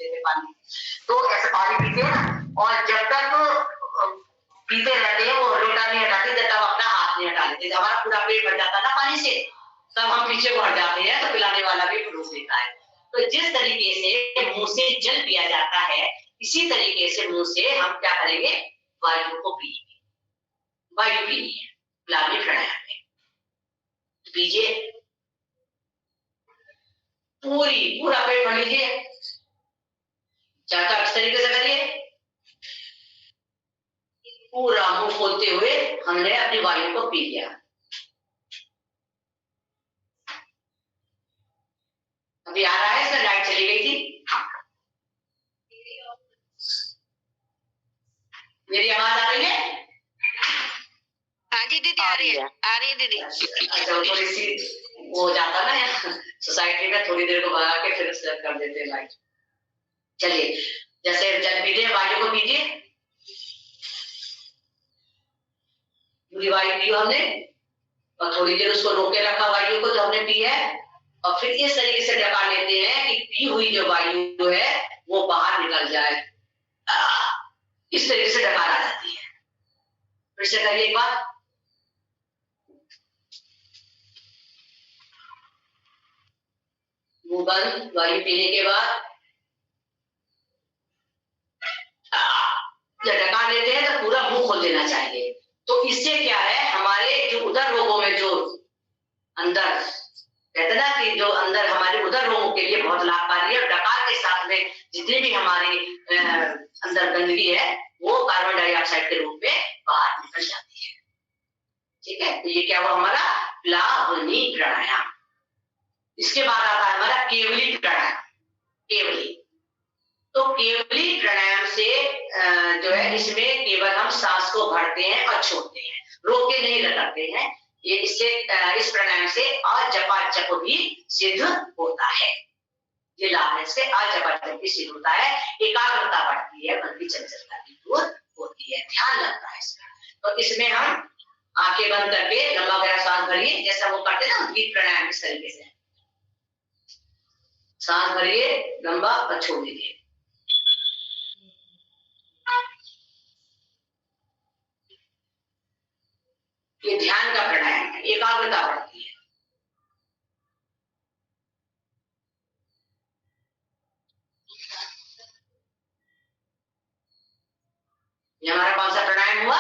देते थे पानी, तो ऐसे पानी पीते हैं ना, और जब तक पीते रहते हैं वो लोटा नहीं हटाते जब तक अपना हाथ नहीं हटा लेते। हमारा पूरा पेट भर जाता है ना पानी से, तब हम पीछे को हट जाते हैं, तो पिलाने वाला भी रोक देता है। तो जिस तरीके से मुंह से जल पिया जाता है, इसी तरीके से मुंह से हम क्या करेंगे, वायु को पिएंगे। वायु पीनी है प्लावनी प्राणायाम में। पीजिए, पूरा पेट भर लीजिए, चाहता इस तरीके से करिए, पूरा मुंह खोलते हुए हमने अपनी वायु को पी लिया। अभी आ रहा है, इसमें लाइट चली गई थी, मेरी आवाज आ रही है? हाँ जी दीदी, आ रही है दीदी। अच्छा, थोड़ी सी वो जाता ना सोसाइटी में, थोड़ी देर को भगा के फिर कर देते हैं लाइट। चलिए, जैसे जल पीते हैं, वायु को पीजिए, पूरी वायु पी हमने, और थोड़ी देर उसको रोके रखा वायु को जो हमने पी है, और फिर इस तरीके से डका लेते हैं कि पी हुई जो वायु है वो बाहर निकल जाए। इस तरीके से डकार आ जाती है। फिर से करिए एक बार, मुंह बंद, वायु पीने के बाद जब डकार लेते हैं तो पूरा मुंह खोल देना चाहिए। तो इससे क्या है, हमारे जो उदर रोगों में जो अंदर कहते ना कि जो अंदर हमारे उदर रोगों के लिए बहुत लाभकारी है, और डकार के साथ में जितनी भी हमारी अंदर गंदगी है वो कार्बन डाइऑक्साइड के रूप में बाहर निकल जाती है। ठीक है, तो ये क्या हुआ हमारा प्लावनी प्राणायाम। इसके बाद आता है हमारा केवली प्राणायाम। केवली, तो केवली प्राणायाम से जो है, इसमें केवल हम सांस को भरते हैं और छोड़ते हैं, रोक के नहीं रखते हैं। ये इससे इस प्राणायाम से अजपा जप भी सिद्ध होता है। ये लाभ से अजपा जप भी सिद्ध होता है, एकाग्रता बढ़ती है, मन की चंचलता भी दूर होती है, ध्यान लगता है इसमें। तो इसमें हम आंखें बंद करके लंबा गहरा सांस भरिए, जैसा वो करते ना उद्गीत प्राणायाम, इस तरीके से सांस भरिए लंबा और छोड़ दीजिए। ये ध्यान का प्राणायाम है, एकाग्रता बढ़ती है। ये हमारा कौन सा प्राणायाम हुआ?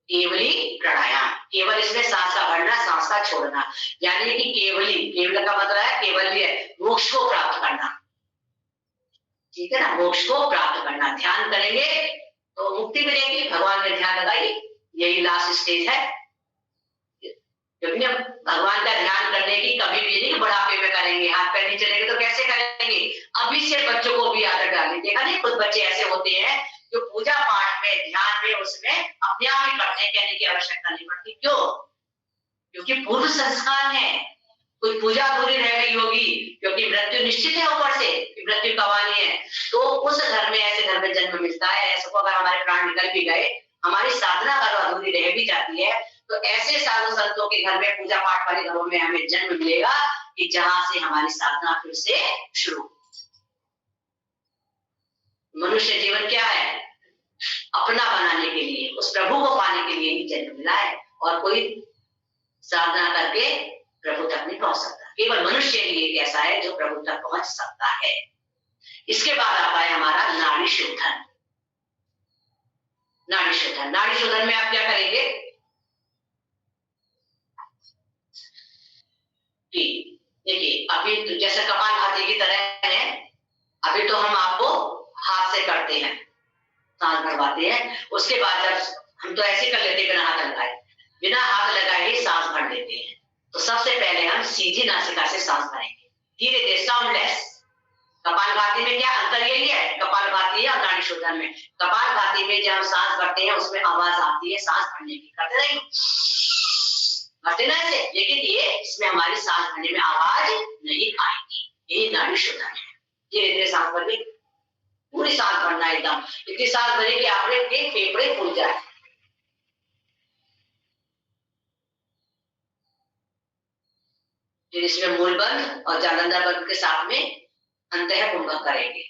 केवली प्राणायाम। केवल इसमें सांस का भरना, सांस का छोड़ना, यानी कि केवली, केवल का मतलब है केवल्य, मोक्ष को प्राप्त करना। ठीक है ना, मोक्ष को प्राप्त करना। ध्यान करेंगे तो मुक्ति मिलेगी, भगवान में ध्यान लगाइए, यही लास्ट स्टेज है। क्योंकि भगवान का ध्यान करने की कभी भी नहीं बुढ़ापे में करेंगे, हाथ पैर नहीं चलेंगे तो कैसे करेंगे? अभी से बच्चों को भी आदत डालिए। देखा नहीं, कुछ बच्चे ऐसे होते हैं जो पूजा पाठ में, ध्यान में, उसमें अपने आप ही करते हैं, कहने की आवश्यकता नहीं पड़ती। क्यों? क्योंकि पूर्व संस्कार है, कोई पूजा अधूरी रह गई होगी, क्योंकि मृत्यु निश्चित है, ऊपर से मृत्यु कवानी है। तो उस घर में, ऐसे घर में जन्म मिलता है, ऐसे को अगर हमारे प्राण निकल भी गए, हमारी साधना का अधूरी रह भी जाती है, तो ऐसे साधु संतों के घर में, पूजा पाठ वाले घरों में हमें जन्म मिलेगा कि जहां से हमारी साधना फिर से शुरू। मनुष्य जीवन क्या है? अपना बनाने के लिए, उस प्रभु को पाने के लिए ही जन्म मिला है, और कोई साधना करके प्रभु तक नहीं पहुंच सकता। केवल मनुष्य ही एक ऐसा है जो प्रभु तक पहुंच सकता है। इसके बाद आता है हमारा नाड़ी शोधन। नाड़ी शोधन, नाड़ी शोधन में आप क्या करेंगे? देखिए, अभी तो जैसे कपालभाति की तरह है, अभी तो हम आपको हाथ से करते हैं, सांस भरवाते हैं। उसके बाद जब हम तो ऐसे कर लेते, बिना हाथ लगाए, बिना हाथ लगाए ही सांस भर देते हैं। तो सबसे पहले हम सीधी नासिका से सांस भरेंगे, धीरे धीरे, साउंडलेस। कपालभाति में क्या अंतर यही है, कपालभाति और नाड़ी शोधन में। कपालभाति में जब हम सांस भरते हैं उसमें आवाज आती है सांस भरने की, करते रहेंगे भरते ना ऐसे, लेकिन ये इसमें हमारी सांस भरने में आवाज नहीं आएगी। यही नाड़ी शोधन है। धीरे धीरे सांस भरने, पूरी सांस भरना, एकदम इतनी सांस भरे कि आपके फेफड़े फूल जाए। फिर इसमें मूल बंद और जालंधर बंद के साथ में अंतः कुंभक करेंगे।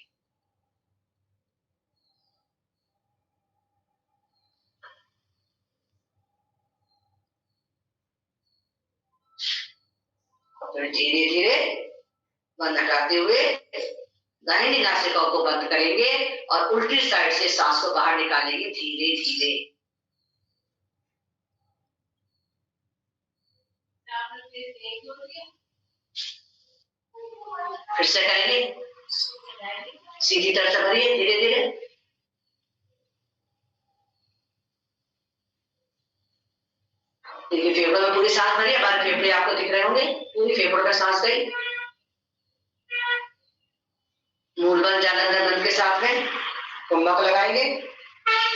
फिर धीरे धीरे बंद हटाते हुए दाहिनी नासिका को बंद करेंगे और उल्टी साइड से सांस को बाहर निकालेंगे धीरे धीरे। फिर से करेंगे, सीधी तरफ से भरिए धीरे धीरे। देखिए फेफड़ों में पूरी सांस भरिए, बाहर फेफड़े आपको दिख रहे होंगे, पूरी फेफड़ों में सांस गई। मूलबंध जालंधर बंद के साथ में कुंभक लगाएंगे,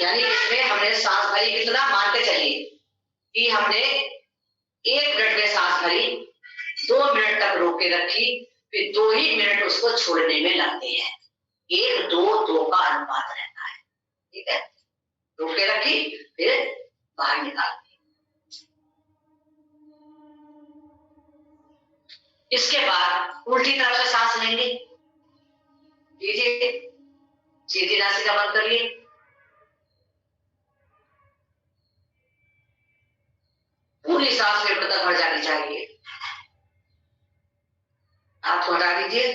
यानी इसमें हमने सांस भरी कितना मान के चलिए कि हमने 1 मिनट में सांस भरी, 2 मिनट तक रोक के रखी, फिर 2 ही मिनट उसको छोड़ने में लगते हैं। 1 2 2 का अनुपात रहता है, ठीक है। रोक के रखी फिर बाहर निकाल दी। इसके बाद उल्टी तरफ से सांस लेंगे, लीजिए सीधी नासिका बंद करिए, पूरी सांस फेफड़े तक भर जानी चाहिए। हाथ हटा दीजिए।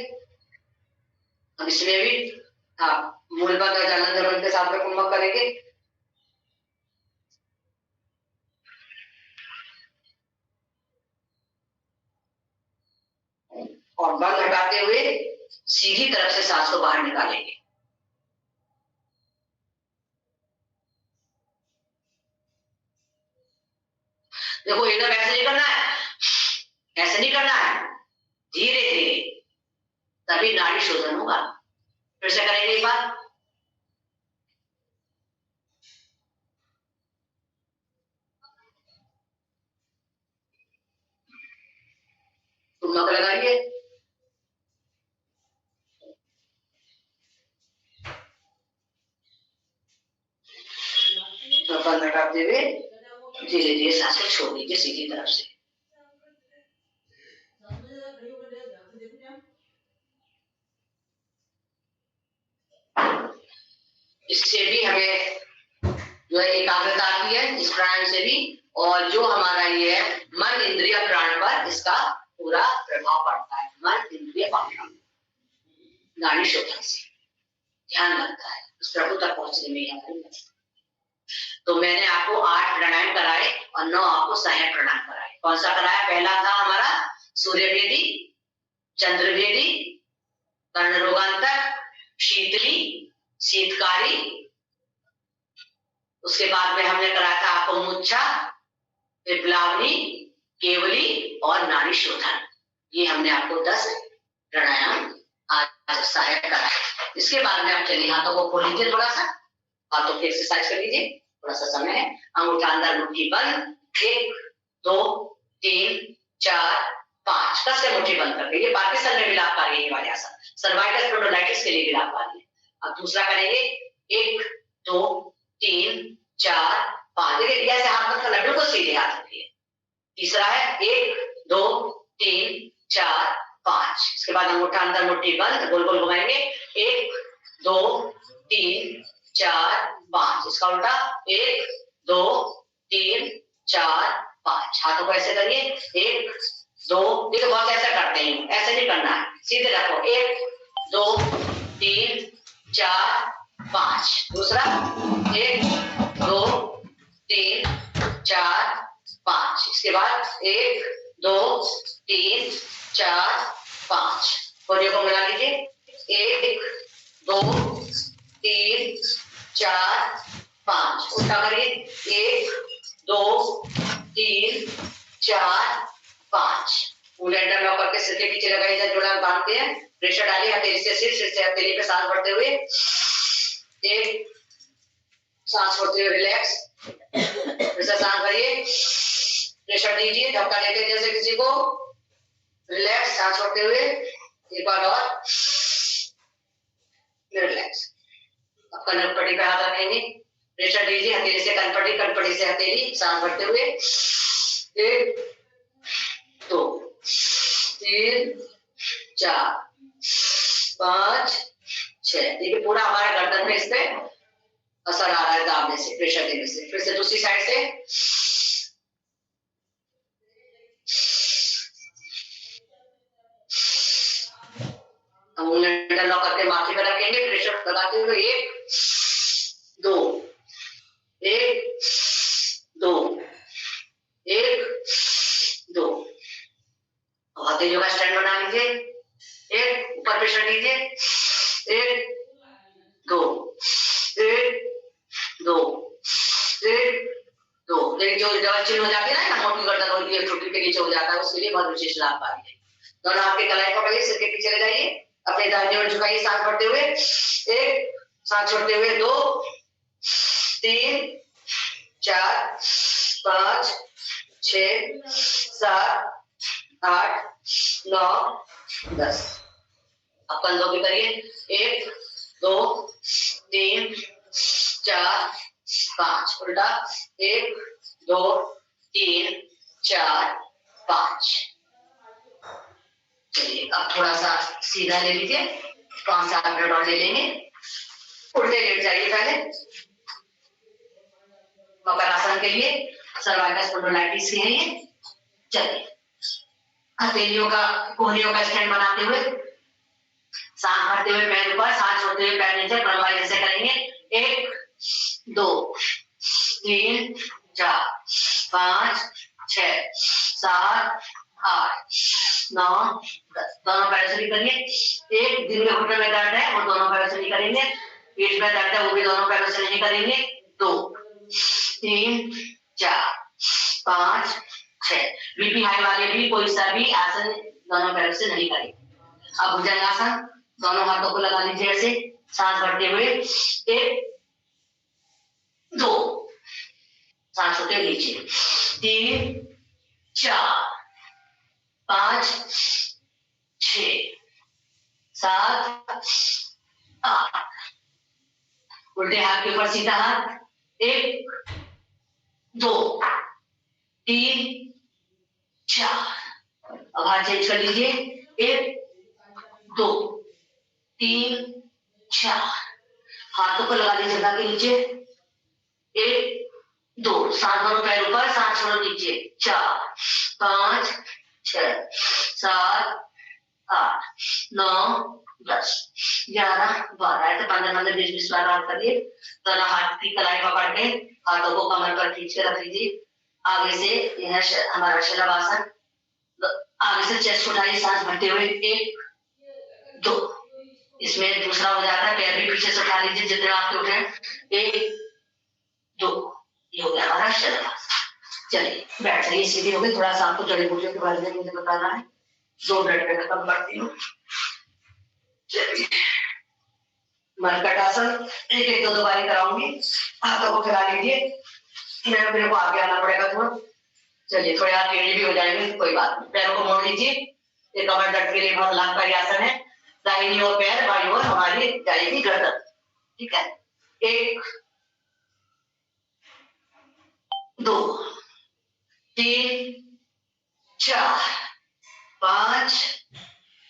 अब इसमें भी आप मूलबंध और जालंधर बंद के साथ में कुंभक करेंगे। और बंद हटाते हुए सीधी तरफ से सांस को बाहर निकालेंगे। देखो एकदम ऐसे नहीं करना है, ऐसे नहीं करना है, धीरे धीरे, तभी नाड़ी शोधन होगा। फिर से करेंगे एक बार। कुंभक लगाइए, तो बंद हटाते हुए धीरे धीरे सांस को छोड़ दीजिए सीधी तरफ से। इससे भी हमें जो है एकाग्रता आती है इस प्राणायाम से भी, और जो हमारा ये है मन इंद्रिय प्राण पर इसका पूरा प्रभाव पड़ता है। मन इंद्रिय प्राण नाड़ी शोधन से ध्यान लगता है, उस प्रभु तक पहुंचने में यहाँ लगता है। तो मैंने आपको 8 प्राणायाम कराए और 9 आपको सहायक प्राणायाम कराए। कौन सा कराया? पहला था हमारा सूर्यभेदी, चंद्रभेदी, कर्ण रोगांतक, शीतली, शीतकारी। उसके बाद में हमने कराया था आपको मुच्छा, विप्लावनी, केवली और नाड़ी शोधन। ये हमने आपको 10 प्राणायाम आज सहायक कराए। इसके बाद में आप चलिए हाथों को खोल लीजिए, थोड़ा सा हाथों की एक्सरसाइज कर लीजिए, थोड़ा सा समय है। अंगूठा अंदर, मुट्ठी बंद, 1 2 3 4 5 कस के मुट्ठी बंद करके। ये पार्किंसन में भी लाभकारी है ये वाले आसन, सर्वाइकल स्पॉन्डिलाइटिस के लिए भी लाभकारी है। अब दूसरा करेंगे 1 2 3 4 5। देखिए ऐसे हाथ मत करना, बिल्कुल सीधे हाथ रखिए। तीसरा है 1 2 3 4 5। इसके बाद अंगूठा अंदर, मुट्ठी बंद, गोल गोल घुमाएंगे, 1 2 3 4 5। इसका उल्टा 1 2 3 4 5। हाथों को ऐसे करिए, 1 2। देखो बहुत ऐसा करते हैं, ऐसे नहीं करना है, सीधे रखो, 1 2 3 4 5। दूसरा 1 2 3 4 5। इसके बाद 1 2 3 4 5। कोरियों को मिला लीजिए, 1 2 3 4 5। उल्टा करिए, 1 2 3 4 5। पूरे अंडर लॉक करके सिर के पीछे लगाइए, इधर जोड़ा बांधते हैं, प्रेशर डालिए हथेली से सिर से हथेली पे सांस भरते हुए, एक सांस छोड़ते हुए रिलैक्स, फिर से सांस भरिए, प्रेशर दीजिए, धक्का देते हैं जैसे किसी को, रिलैक्स, सांस छोड़ते हुए, एक बार और रिलैक्स। अब कनपट्टी पे हाथ रखेंगे, प्रेशर दीजिए हथेली से कनपट्टी, कनपट्टी से हथेली, सांस भरते हुए, 1 2 3 4 5 6। देखिए पूरा हमारा गर्दन में इस पे असर आ रहा है दाबने से, प्रेशर देने से। फिर से दूसरी साइड से हम उंगली लॉक करके माथे पे रखेंगे, प्रेशर लगाते हुए 1 2 1 2 1 2। हाथों का स्टैंड बना लीजिए, एक ऊपर प्रेशर दीजिए, 1 2 1 2 1 2। लेकिन जो डबल चिन हो जाती है ना, मोटी गर्दन होती है, छोटी के नीचे हो जाता है, उसके लिए बहुत विशेष लाभ पाएंगे। दोनों हाथ के कलाई पकड़िए, सिर के पीछे ले जाइए, अपने दाहिने ओर झुकाइए, सांस भरते हुए 1, सांस छोड़ते हुए 2 3 4 5 6 7 8 9 10। अब कंधों की करिए, 1 2 3 4 5। उल्टा 1 2 3 4 5। चलिए अब थोड़ा सा सीधा ले लीजिए, 5-7 मिनट और ले लेंगे। उल्टे लेट जाइए पहले मकरासन के लिए, सर्वाइकल स्पॉन्डिलाइटिस के लिए। चलिए हथेलियों का कोहनियों का स्टैंड बनाते हुए, सांस भरते हुए पैर ऊपर, सांस छोड़ते हुए पैर नीचे, क्रमवार ऐसे करेंगे। 1 2 3 4 5 6 7 8 9 10। दोनों पैरों से भी करिए। एक दिन में घुटने में दर्द है वो दोनों पैरों से नहीं करेंगे, पीठ में दर्द है वो भी दोनों पैरों से नहीं करेंगे। 2 3 4 5 6। बीपी हाई वाले भी कोई सा भी आसन दोनों पैरों से नहीं करेंगे। अब भुजंगासन, दोनों हाथों को लगा लीजिए ऐसे, सांस भरते हुए 1 2, सांस छोड़ते नीचे, 3 4 5 6 7 8। उल्टे हाथ के ऊपर सीधा हाथ, 1 2 3 4। अब हाथ चेंज कर लीजिए, 1 2 3 4। हाथों को लगा लीजिए जगह के नीचे, 1 2, सांस भरो पैर ऊपर, सांस छोड़ो नीचे, 4 5 6 7 8 9 10 11 12। ऐसे 15 20 बार आप करिए। दोनों हाथ की कलाई पकड़ के हाथों को कमर पर खींच के रख लीजिए। आगे से यह हमारा शलभासन, आगे से चेस्ट उठाइए, सांस भरते हुए 1 2। इसमें दूसरा हो जाता है, पैर भी पीछे से उठा लीजिए जितने आपके उठे, 1 2। ये हो गया हमारा शलभासन। चलिए बैठ जाइए, सीधे हो गए। थोड़ा सा आपको जड़ी बूटियों के बारे में मुझे बताना है, 2 मिनट में खत्म करती हूँ। मरकटासन 1 2 बारी कराऊंगी, हाथों को फैला लीजिए, मेरे को आगे आना पड़ेगा थोड़ा। चलिए थोड़े हाथ टेढ़े भी हो जाएंगे, कोई बात नहीं। पैरों को मोड़ लीजिए, ये कमर दर्द के लिए बहुत लाभकारी आसन है। दाहिनी ओर पैर, बाईं ओर हमारी जाएगी गर्दन, ठीक है। 1 2 3 4 5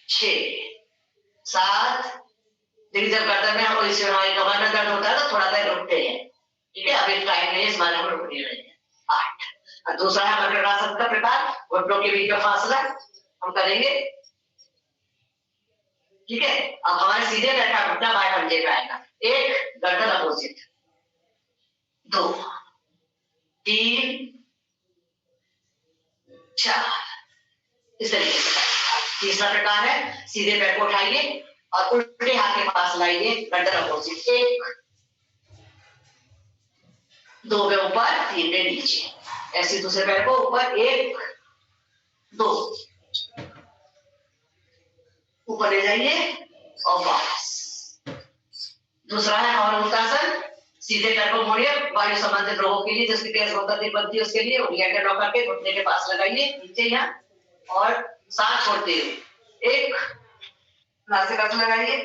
6 7। देखिए जब गर्दन में हम इसे हमारी कमर में दर्द होता है तो थोड़ा देर रुकते हैं, ठीक है। अभी टाइम नहीं है इस बारे में, रुक नहीं रहे हैं। 8। और दूसरा है मकरासन का प्रकार, घुटनों के बीच का फासला हम करेंगे, ठीक है। अब हमारे सीधे पैर का घुटना बाएं पंजे पे आएगा, 1 गर्दन अपोजिट, 2 3 4। इस तरीके से। तीसरा प्रकार है, सीधे पैर को उठाइए और उल्टे हाथ के पास लाइए, गर्दन अपोजिट, 1 2 पे ऊपर, 3 पे नीचे। ऐसे दूसरे पैर को ऊपर, 1 2, ऊपर ले जाइए और वापस। दूसरा है हवनमुक्तासन, सीधे पैर को मोड़िए, वायु संबंधित रोगों के लिए, जिसकी गैस बहुत अधिक बनती है उसके लिए उंगलियां टेढ़ा करके घुटने के पास लगाइए, नीचे यहाँ, और सांस छोड़ते हुए 1 नासिकाग्र लगाइए,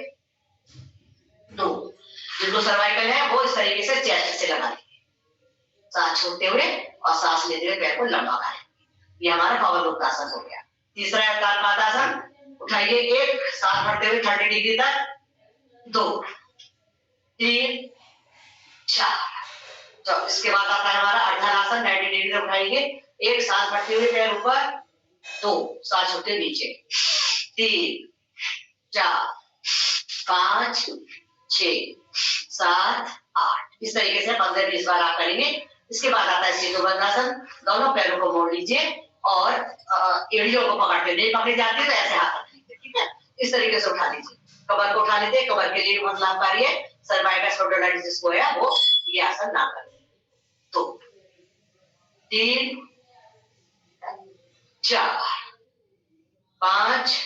2। जिनको सर्वाइकल है वो इस तरीके से चेस्ट से लगाइए, सांस छोड़ते हुए और सांस लेते हुए पैर को लंबा करें। ये हमारा हवनमुक्तासन हो गया। तीसरा है कालपातासन, उठाइए, एक सांस भरते हुए 30 डिग्री तक, 2 3 4। तो इसके बाद आता है हमारा अर्धनासन, 90 डिग्री तक उठाएंगे, एक सांस भरते हुए पैर ऊपर, 2 सांस छोड़ते नीचे, 3 4 5 6 7 8। इस तरीके से 15-20 बार आप करेंगे। इसके बाद आता है शीतोपद्मासन, दोनों पैरों को मोड़ लीजिए और एड़ियों को पकड़ते, नहीं पकड़ी जाती तो ऐसे हाथ रख लीजिए, ठीक है, इस तरीके से उठा लीजिए, कमर को उठा लीजिए, कमर के लिए बहुत लाभकारी है, सर्वाइकल स्पॉन्डिलोलाइटिस जिसको है वो ये आसन ना करें। तो 3 4 5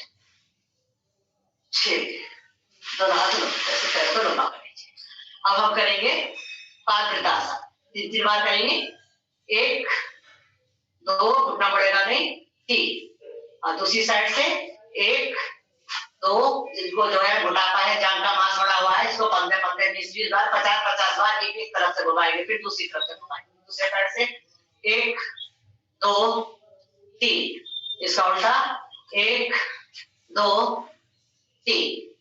6, दोनों हाथ ऐसे पैर को लंबा कर लीजिए। अब हम करेंगे पादकृतासन, 3 बार करेंगे, 1 2 घुटना बढ़ेगा नहीं, 3 और दूसरी साइड से 1 2, जिनको जो है मोटापा है, जान का मांस बढ़ा हुआ है, इसको 15-15 20-20 बार 50-50 बार एक तरफ से घुमाएंगे, फिर दूसरी तरफ से घुमाएंगे, दूसरे साइड से 1 2 3, इसका उल्टा 1 2 3।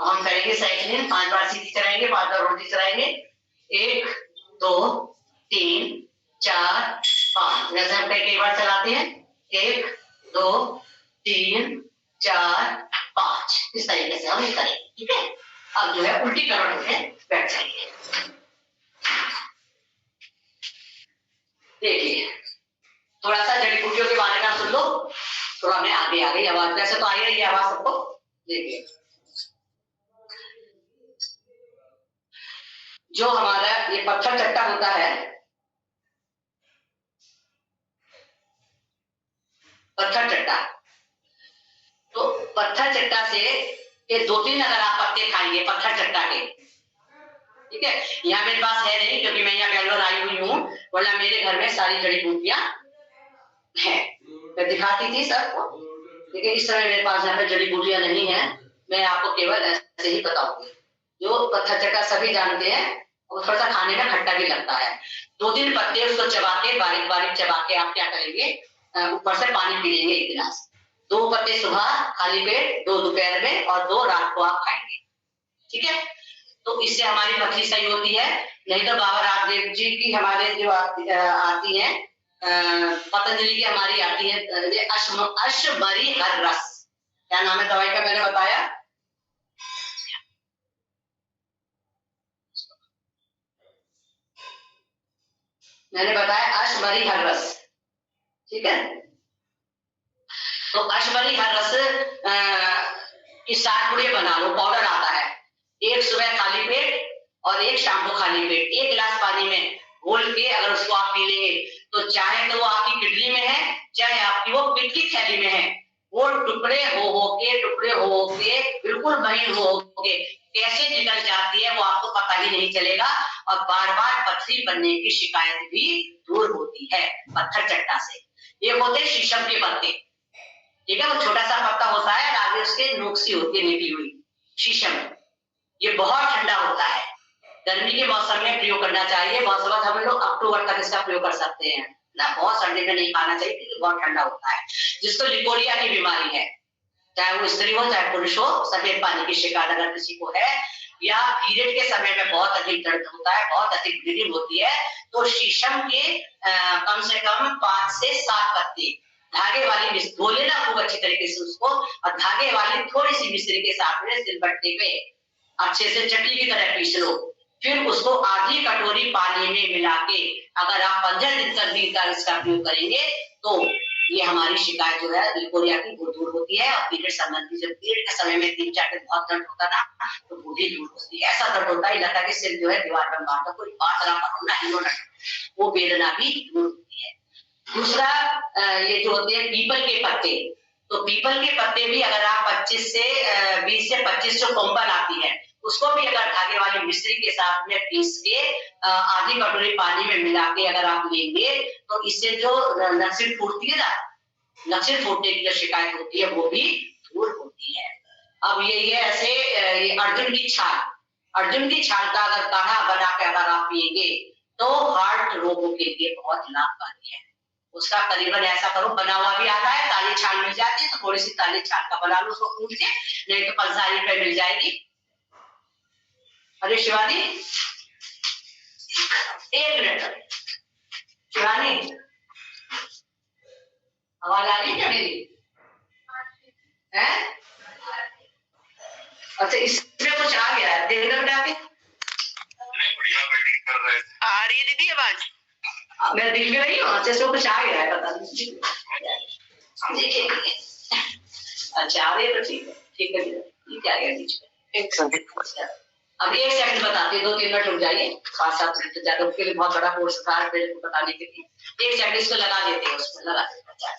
हम करेंगे साइकिलिंग, 5 बार सीधी चलाएंगे, 5 बार उल्टी चलाएंगे, 1 2 3 4 5। जैसे हम कई बार चलाते हैं, 1 2 3 4 5, इस तरीके से हम ये करेंगे, ठीक है। अब जो है उल्टी करवट में बैठ जाएंगे। देखिए, थोड़ा सा जड़ी बूटियों के बारे में सुन लो, थोड़ा मैं आगे आ गई आवाज, वैसे तो आई रही है आवाज सबको। देखिए, जो हमारा ये पत्थर चट्टा होता है, पत्थर चट्टा, तो पत्थर चट्टा से ये 2-3 अगर आप पत्ते खाएंगे पत्थर चट्टा के, ठीक है, यहाँ मेरे पास है नहीं क्योंकि मैं यहाँ बेंगलोर आई हुई हूँ, वरना मेरे घर में सारी जड़ी बूटियां हैं, मैं दिखाती थी सबको, लेकिन इस समय मेरे पास यहाँ पे जड़ी बूटियां नहीं है, मैं आपको केवल ऐसे ही बताऊंगी। जो पत्थर चट्टा सभी जानते हैं, वो थोड़ा सा खाने में खट्टा भी लगता है। 2-3 पत्ते उसको चबा के, बारीक बारीक चबा के आप क्या करेंगे, ऊपर से पानी पी लेंगे 1 गिलास। 2 पत्ते सुबह खाली पेट, 2 दोपहर में और 2 रात को आप खाएंगे, ठीक है। तो इससे हमारी पथरी सही होती है। नहीं तो बाबा रामदेव जी की हमारे जो आती है, पतंजलि की हमारी आती है अश्वरी हर रस, क्या नाम है दवाई का मैंने बताया, मैंने बताया अश्वरी हर रस, ठीक है। तो अश्वरी हर रस की 60 गुड़िया बना लो, पाउडर आता है, 1 सुबह खाली पेट और 1 शाम को खाली पेट, 1 गिलास पानी में घोल के अगर उसको आप पी लेंगे तो चाहे तो वो आपकी किडनी में है, चाहे आपकी वो पित्त की थैली में है, वो टुकड़े हो के बिल्कुल महीन हो के कैसे निकल जाती है वो आपको पता ही नहीं चलेगा, और बार बार पथरी बनने की शिकायत भी दूर होती है पत्थर चट्टा से। ये होते शीशम के पत्ते, ठीक है, वो छोटा सा पत्ता होता है, आगे उसके नोक सी होती है निकली हुई, शीशम, ये बहुत ठंडा होता है, गर्मी के मौसम में प्रयोग करना चाहिए। मौसम हम लोग अक्टूबर तक इसका प्रयोग कर सकते हैं ना, बहुत सर्दी में नहीं खाना चाहिए क्योंकि बहुत ठंडा होता है। जिसको लिकोरिया की बीमारी है, चाहे वो स्त्री हो चाहे पुरुष हो, सफेद पानी की शिकायत अगर किसी को है, या पीरियड के समय में बहुत अधिक दर्द होता है, बहुत अधिक ब्लीडिंग होती है, तो शीशम के कम से कम 5 से 7 पत्ते धागे वाली धो लेना खूब अच्छी तरीके से उसको, और धागे वाली थोड़ी सी मिश्री के साथ में सिलबट्टे पे अच्छे से चटनी की तरह पीस लो, फिर उसको आधी कटोरी पानी में मिला के अगर आप 15 दिन तक भी इसका प्रयोग करेंगे तो ये हमारी शिकायत जो है लिकोरिया की वो दूर होती है। और पीरियड संबंधी जब पीरियड के समय में 3-4 दिन बहुत दर्द होता था तो वो भी दूर होती है। ऐसा दर्द होता है लगता है कि सिर जो है दीवार पर मारता कोई बात ना पकड़ना हिलोना, वो वेदना भी दूर होती है। दूसरा ये जो होते हैं पीपल के पत्ते, तो पीपल के पत्ते भी अगर आप 20 से 25 जो कोंपल आती है उसको भी अगर धागे वाली मिश्री के साथ में पीस के आधी कटोरी पानी में मिला के अगर आप लेंगे तो इससे जो नक्सिल फूटती है ना, नक्सिल फूटने की जो शिकायत होती है वो भी दूर होती है। अब ये ऐसे ये अर्जुन की छाल का अगर काढ़ा बना के अगर आप पिएंगे तो हार्ट रोगों के लिए बहुत लाभकारी है। उसका करीबन ऐसा करो, बना हुआ भी आता है, ताली छाल मिल जाती है तो थोड़ी सी ताली छाल का बना लो उसको कूट के, नहीं तो पंसारी पे मिल जाएगी। अरे शिवानी, एक मिनट शिवानी, आवाज आ रही क्या मेरी? है? अच्छा, इसमें कुछ आ गया है, देख लो बेटा। आ रही है दीदी आवाज? मैं दिख भी रही हूँ, अच्छा इसमें कुछ आ गया है, पता नहीं। देखिए, अच्छा आ रही है तो ठीक है, ठीक है, ये क्या गया बीच में? अब एक सेकंड बताती है, 2-3 मिनट रुक जाइए, 5-7 मिनट ज्यादा के लिए बहुत बड़ा कोर्स था मेरे को बताने के लिए। एक सेकंड इसको लगा देते हैं, उसमें लगा देते हैं।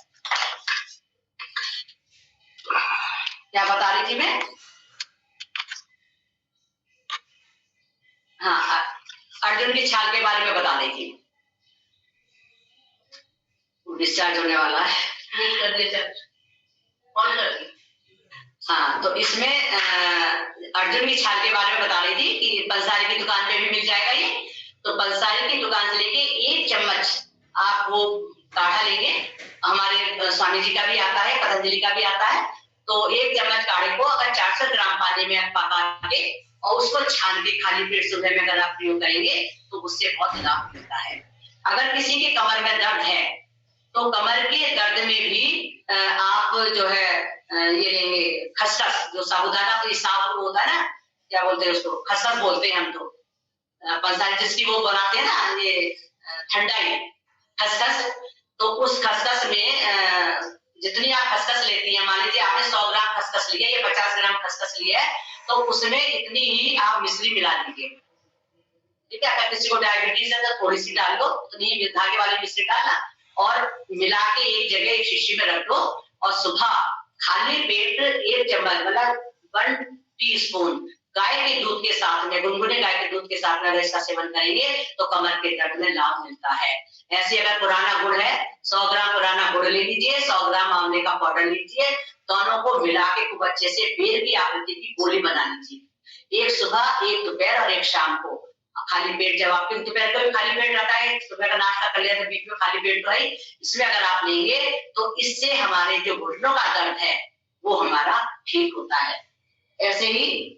क्या बता रही थी मैं? हाँ, अर्जुन की छाल के बारे में बता रही थी। डिस्चार्ज होने वाला है, कौन कर दी? हाँ, तो इसमें अर्जुन की छाल के बारे में बता रही थी कि पंसारी की दुकान पे भी मिल जाएगा ये। तो पंसारी की दुकान से लेके 1 चम्मच आप वो काढ़ा लेंगे, हमारे स्वामी जी का भी आता है, पतंजलि का भी आता है। तो 1 चम्मच काढ़े को अगर 400 ग्राम पानी में आप पका के और उसको छान के खाली पेट सुबह में अगर आप प्रयोग करेंगे तो उससे बहुत लाभ मिलता है। अगर किसी के कमर में दर्द है तो कमर के दर्द में भी आप जो है ये लेंगे खसखस, जो साबुदाना तो साबुत होता है ना, क्या बोलते हैं उसको, खसखस बोलते हैं हम तो, पंसारी जिसकी वो बनाते हैं ना ये ठंडाई खसखस। तो उस खसखस में जितनी आप खसखस लेती हैं, मान लीजिए आपने 100 ग्राम खसखस लिया या 50 ग्राम खसखस लिया है, तो उसमें इतनी ही आप मिश्री मिला दीजिए। ठीक है, अगर किसी को डायबिटीज है तो थोड़ी सी डाल दो, उतनी धागे वाली मिश्री डालना और मिला के एक जगह एक शीशी में रख दो और सुबह खाली पेट 1 चम्मच मतलब 1 टीस्पून गाय के दूध के साथ में, गुनगुने गाय के दूध के साथ में अगर इसका सेवन करेंगे तो कमर के दर्द में लाभ मिलता है। ऐसे अगर पुराना गुड़ है, 100 ग्राम पुराना गुड़ ले लीजिए, 100 ग्राम आंवले का पाउडर लीजिए, दोनों को मिला के खूब अच्छे से बेर की आकृति की गोली बना लीजिए। एक सुबह, एक दोपहर और एक शाम को खाली पेट, जब आपके दोपहर को भी खाली पेट रहता है, सुबह का नाश्ता कर लिया तो बीच में खाली पेट तो है, इसमें अगर आप लेंगे तो इससे हमारे जो घुटनों का दर्द है वो हमारा ठीक होता है। ऐसे ही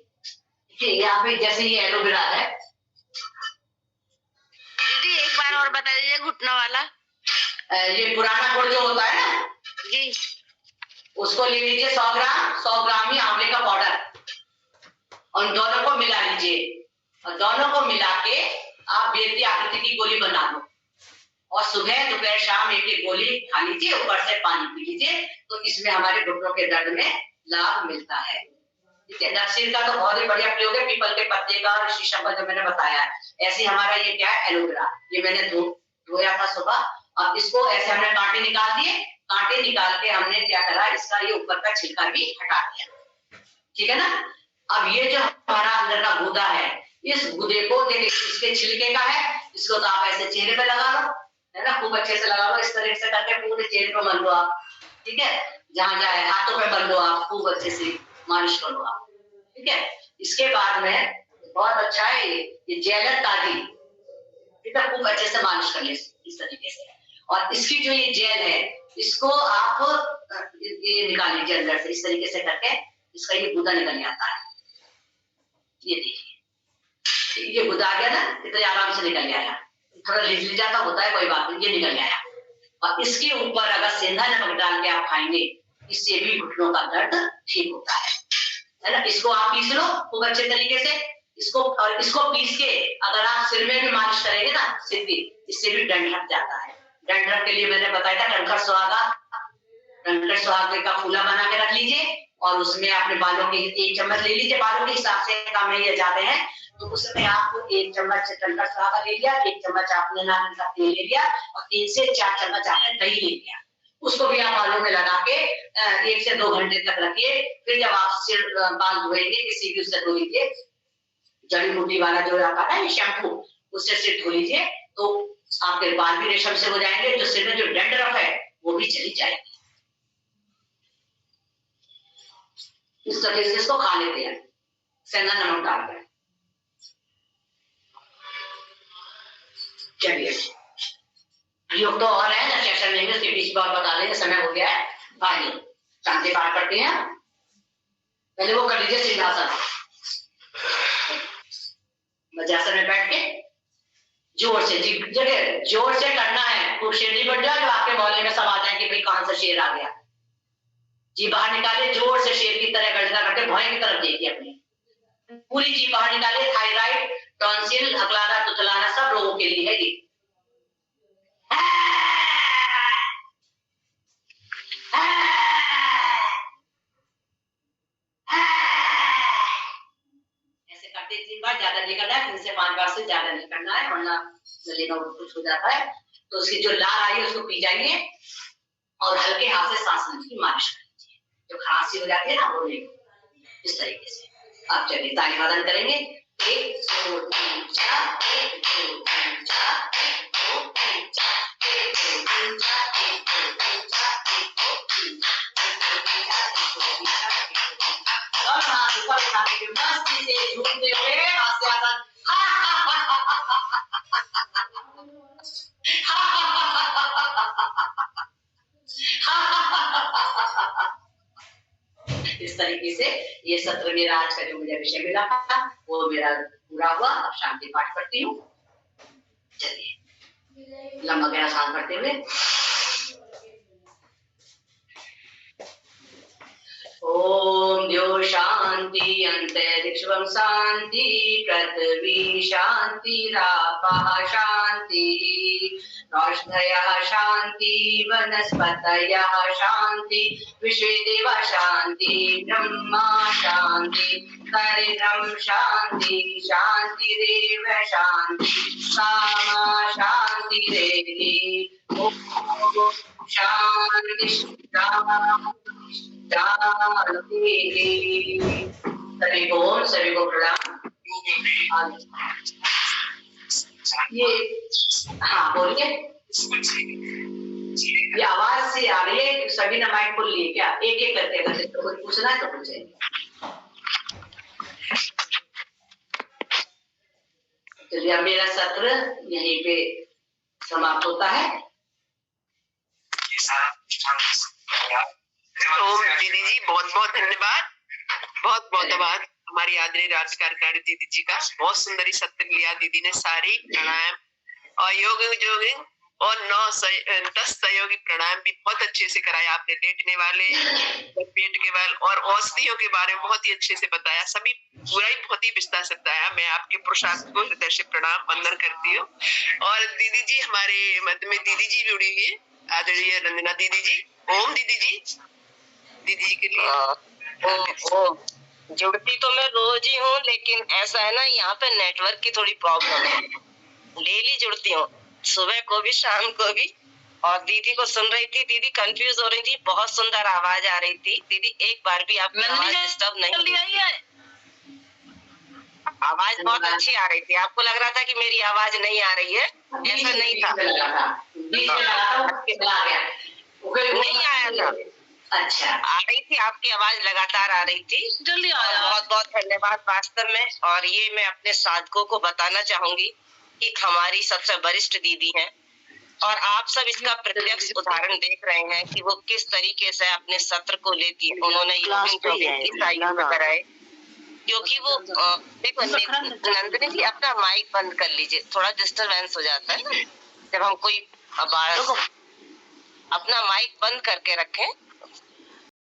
यहाँ पे जैसे ये एलोवेरा है दीदी, एक बार और बता दीजिए घुटनों वाला। ये पुराना गुड़ जो होता है ना जी, उसको ले लीजिए 100 ग्राम ही आंवले का पाउडर और दोनों को मिला लीजिए और दोनों को मिला के आप बेर की आकृति की गोली बना लो और सुबह दोपहर शाम एक गोली खा लीजिए, ऊपर से पानी पी लीजिए, तो इसमें हमारे घुटनों के दर्द में लाभ मिलता है। ठीक है, नक्सीर का तो बहुत ही बढ़िया प्रयोग है, पीपल के पत्ते का और शीशम का जो मैंने बताया। ऐसे हमारा ये क्या है एलोवेरा, ये मैंने धोया था सुबह और इसको ऐसे हमने कांटे निकाल दिए, कांटे निकाल के हमने क्या करा, इसका ये ऊपर का छिलका भी हटा दिया। ठीक है ना। अब ये जो हमारा अंदर का गूदा है, इस गूदे को देखिए, इसके छिलके का है, इसको तो आप ऐसे चेहरे पे लगा लो, है ना, खूब अच्छे से लगा लो, इस तरह से करके पूरे चेहरे पे मल लो आप। ठीक है, जहां जहां हाथों पे मल लो आप, खूब अच्छे से मालिश कर लो आप। ठीक है, इसके बाद में बहुत अच्छा है ये जेलर ताजी, ठीक है, खूब अच्छे से मालिश कर ले इस तरीके से। और इसकी जो ये जेल है इसको आप ये निकाल लीजिए अंदर से, इस तरीके से करके इसका ये गूदा निकल जाता है। ये देखिए, ये गूदा गया ना, इतने आराम से निकल गया, थोड़ा लिजाता होता है, कोई बात नहीं, ये निकल गया। और इसके ऊपर अगर सेंधा नमक डाल के आप खाएंगे, इससे भी घुटनों का दर्द ठीक होता है ना। इसको आप पीस लो खूब अच्छे तरीके से, इसको पीस के अगर आप सिर में भी मालिश करेंगे ना, सिर की, इससे भी दंड हट जाता है। दंड के लिए मैंने बताया था कणखर सुहागा का फूला बना के रख लीजिए और उसमें अपने बालों के 1 चम्मच ले लीजिए, बालों के हिसाब से काम नहीं ले जाते हैं तो उसमें आप 1 चम्मच कणखर सुहागा ले लिया, 1 चम्मच आपने नारियल का तेल ले लिया और 3 से 4 चम्मच आपने दही ले लिया, उसको भी आप बालों में लगा के 1 से 2 घंटे तक रखिए। फिर जब आप सिर बाल धोएंगे किसी भी उससे धो लीजिए, जड़ी बूटी वाला जो आता है शैम्पू, उससे सिर धो लीजिए, तो आपके बाल भी रेशम से हो जाएंगे, जो सिर में जो डैंड्रफ है वो भी चली जाएगी। इस तरह से इसको खा लेते हैं सेंधा नमक डालकर। चलिए, योग तो और है ना, सेशन लेंगे, उसके बीच में और बता देंगे, समय हो गया है। आइए शांति पाठ करते हैं। पहले वो कर लीजिए सिंहासन, वज्रासन में बैठ के जोर से, जगह जोर से करना है। खूब शेर नहीं बन जाए जो आपके मोहल्ले में सब आ जाए कि भाई कहां से शेर आ गया। जी बाहर निकाले, जोर से शेर की तरह गर्जना करके भौं की तरफ देखिए अपनी, पूरी जी बाहर निकाले। थायराइड, टॉन्सिल, हकलाना, तुतलाना सब रोगों के लिए है ये। ऐसे करते 3 बार, ज्यादा नहीं करना है, 3 से 5 बार से ज्यादा नहीं करना है, वरना गले में कुछ हो जाता है। तो उसकी जो लार आई है उसको पी जाइए और हल्के हाथ से सांस की मालिश कर लीजिए। जो खांसी हो जाती है ना वो नहीं, इस तरीके से आप चलिए ताली वादन करेंगे। 1 2 3 4, 1 2 3 4, 1 2 3 4, 1 2 3 4, 1 2 3 4, 1 2 3 4, और हाथ ऊपर उठा के मस्ती से झूमते हुए हास्य आसन, इस तरीके से ये सत्र मेरा आज का जो मुझे विषय मिला था वो मेरा पूरा हुआ। अब शांति पाठ करती हूँ। चलिए लंबा गहरा सांस भरते हुए, ओम द्यो शांति अंतरिक्षं शांति, पृथ्वी शांति, रापः शांति, औषधयः शांति, वनस्पतयः शांति, विश्वे देवा शांति, ब्रह्मा शांति, शरीरं शांति, शांतिरेव शांति, सामा शांतिरेधि। ओम शांति सभी को प्रणाम। ये हाँ बोलिए, ये आवाज से आ रही है, सभी ने माइक खोल लिए क्या? एक एक करके अगर तो कुछ पूछना है तो पूछे। चलिए अब मेरा सत्र यहीं पे समाप्त होता है। ओम दीदी जी बहुत बहुत धन्यवाद, बहुत बहुत आभार हमारी आदरणीय राज्य कार्यकारिणी दीदी जी का। बहुत सुंदर ही सत्र लिया दीदी ने, सारी प्राणायाम और योग और 10 सहयोगी प्राणायाम भी बहुत अच्छे से कराया आपने। लेटने वाले, पेट के बल और औषधियों के बारे में बहुत ही अच्छे से बताया। सभी पूरा ही बहुत ही विस्तार से बताया। मैं आपके पुरुषार्थ को हृदय से प्रणाम वंदन करती हूँ। और दीदी जी हमारे मध्य में दीदी जी जुड़ी हुई, आदरणीय रंजना दीदी जी। ओम दीदी जी, दीदी जी के लिए जुड़ती तो मैं रोज ही हूँ, लेकिन ऐसा है ना यहाँ पे नेटवर्क की थोड़ी प्रॉब्लम है। डेली जुड़ती हूँ, सुबह को भी शाम को भी। और दीदी को सुन रही थी, दीदी कंफ्यूज हो रही थी, बहुत सुंदर आवाज आ रही थी। दीदी एक बार भी आपकी आवाज डिस्टर्ब नहीं है, आवाज बहुत अच्छी आ रही थी। आपको लग रहा था कि मेरी आवाज नहीं आ रही है, ऐसा नहीं था, नहीं आया था। अच्छा आ रही थी, आपकी आवाज लगातार आ रही थी। जल्दी आया। बहुत बहुत धन्यवाद वास्तव में। और ये मैं अपने साधकों को बताना चाहूंगी कि हमारी सबसे वरिष्ठ दीदी हैं और आप सब इसका प्रत्यक्ष उदाहरण देख रहे हैं कि वो किस तरीके से अपने सत्र को लेती है। उन्होंने कराए, क्योंकि वो देखो नंदिनी जी अपना माइक बंद कर लीजिए, थोड़ा डिस्टरबेंस हो जाता है ना जब हम कोई अपना माइक बंद करके रखें